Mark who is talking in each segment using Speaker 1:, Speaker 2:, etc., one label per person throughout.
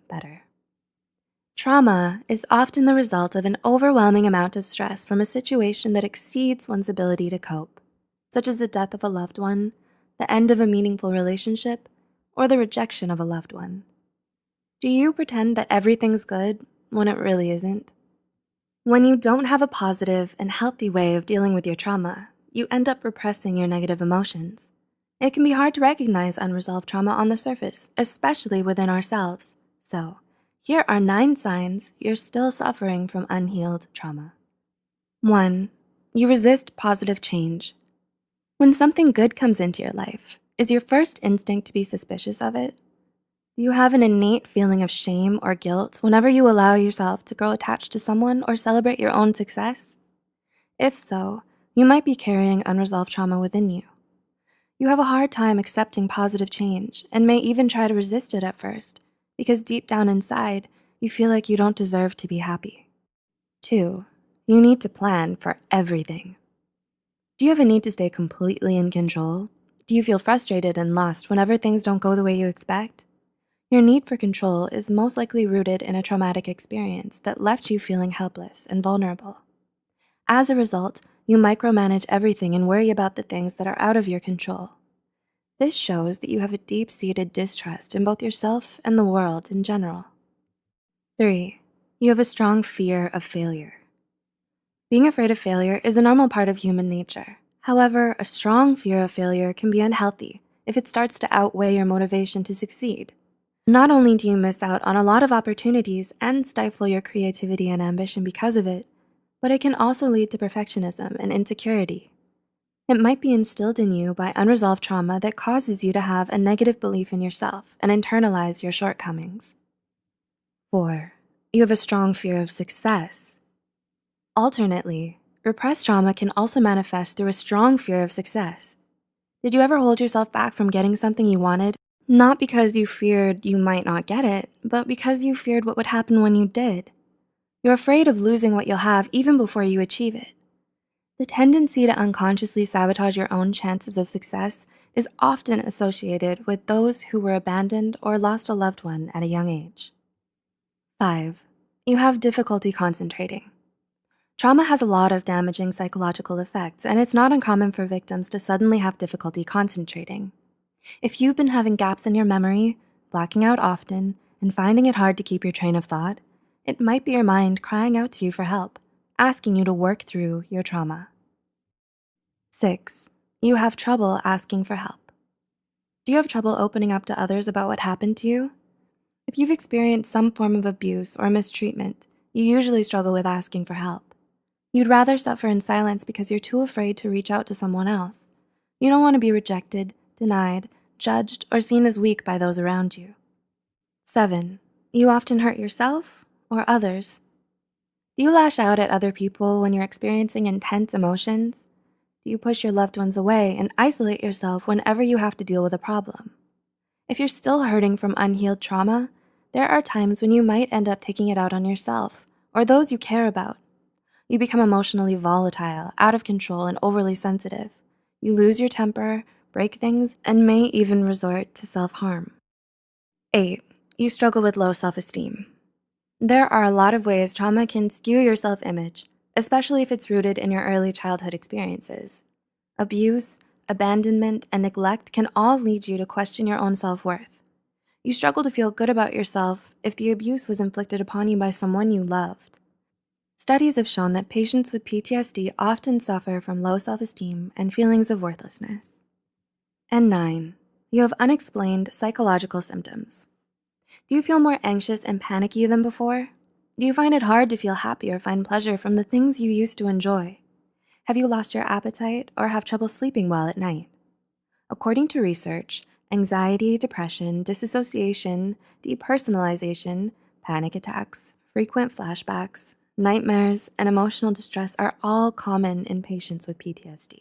Speaker 1: better. Trauma is often the result of an overwhelming amount of stress from a situation that exceeds one's ability to cope, such as the death of a loved one, the end of a meaningful relationship, or the rejection of a loved one. Do you pretend that everything's good when it really isn't? When you don't have a positive and healthy way of dealing with your trauma, you end up repressing your negative emotions. It can be hard to recognize unresolved trauma on the surface, especially within ourselves. So, here are 9 signs you're still suffering from unhealed trauma. 1. You resist positive change. When something good comes into your life, is your first instinct to be suspicious of it? Do you have an innate feeling of shame or guilt whenever you allow yourself to grow attached to someone or celebrate your own success? If so, you might be carrying unresolved trauma within you. You have a hard time accepting positive change and may even try to resist it at first because deep down inside, you feel like you don't deserve to be happy. 2. You need to plan for everything. Do you have a need to stay completely in control? Do you feel frustrated and lost whenever things don't go the way you expect? Your need for control is most likely rooted in a traumatic experience that left you feeling helpless and vulnerable. As a result, you micromanage everything and worry about the things that are out of your control. This shows that you have a deep-seated distrust in both yourself and the world in general. 3. You have a strong fear of failure. Being afraid of failure is a normal part of human nature. However, a strong fear of failure can be unhealthy if it starts to outweigh your motivation to succeed. Not only do you miss out on a lot of opportunities and stifle your creativity and ambition because of it, but it can also lead to perfectionism and insecurity. It might be instilled in you by unresolved trauma that causes you to have a negative belief in yourself and internalize your shortcomings. 4. You have a strong fear of success. Alternately, repressed trauma can also manifest through a strong fear of success. Did you ever hold yourself back from getting something you wanted? Not because you feared you might not get it, but because you feared what would happen when you did. You're afraid of losing what you'll have even before you achieve it. The tendency to unconsciously sabotage your own chances of success is often associated with those who were abandoned or lost a loved one at a young age. 5. You have difficulty concentrating. Trauma has a lot of damaging psychological effects, and it's not uncommon for victims to suddenly have difficulty concentrating. If you've been having gaps in your memory, blacking out often, and finding it hard to keep your train of thought, it might be your mind crying out to you for help, asking you to work through your trauma. 6. You have trouble asking for help. Do you have trouble opening up to others about what happened to you? If you've experienced some form of abuse or mistreatment, you usually struggle with asking for help. You'd rather suffer in silence because you're too afraid to reach out to someone else. You don't want to be rejected, denied, judged, or seen as weak by those around you. 7. You often hurt yourself or others. Do you lash out at other people when you're experiencing intense emotions? Do you push your loved ones away and isolate yourself whenever you have to deal with a problem? If you're still hurting from unhealed trauma, there are times when you might end up taking it out on yourself or those you care about. You become emotionally volatile, out of control, and overly sensitive. You lose your temper, break things, and may even resort to self-harm. 8. You struggle with low self-esteem. There are a lot of ways trauma can skew your self-image, especially if it's rooted in your early childhood experiences. Abuse, abandonment, and neglect can all lead you to question your own self-worth. You struggle to feel good about yourself if the abuse was inflicted upon you by someone you loved. Studies have shown that patients with PTSD often suffer from low self-esteem and feelings of worthlessness. And 9, you have unexplained psychological symptoms. Do you feel more anxious and panicky than before? Do you find it hard to feel happy or find pleasure from the things you used to enjoy? Have you lost your appetite or have trouble sleeping well at night? According to research, anxiety, depression, disassociation, depersonalization, panic attacks, frequent flashbacks, nightmares, and emotional distress are all common in patients with PTSD.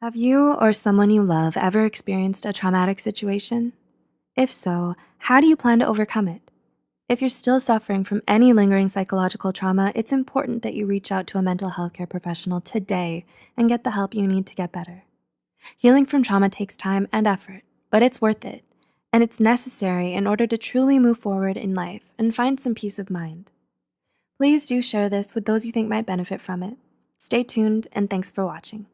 Speaker 1: Have you or someone you love ever experienced a traumatic situation? If so, how do you plan to overcome it? If you're still suffering from any lingering psychological trauma, it's important that you reach out to a mental health care professional today and get the help you need to get better. Healing from trauma takes time and effort, but it's worth it, and it's necessary in order to truly move forward in life and find some peace of mind. Please do share this with those you think might benefit from it. Stay tuned, and thanks for watching.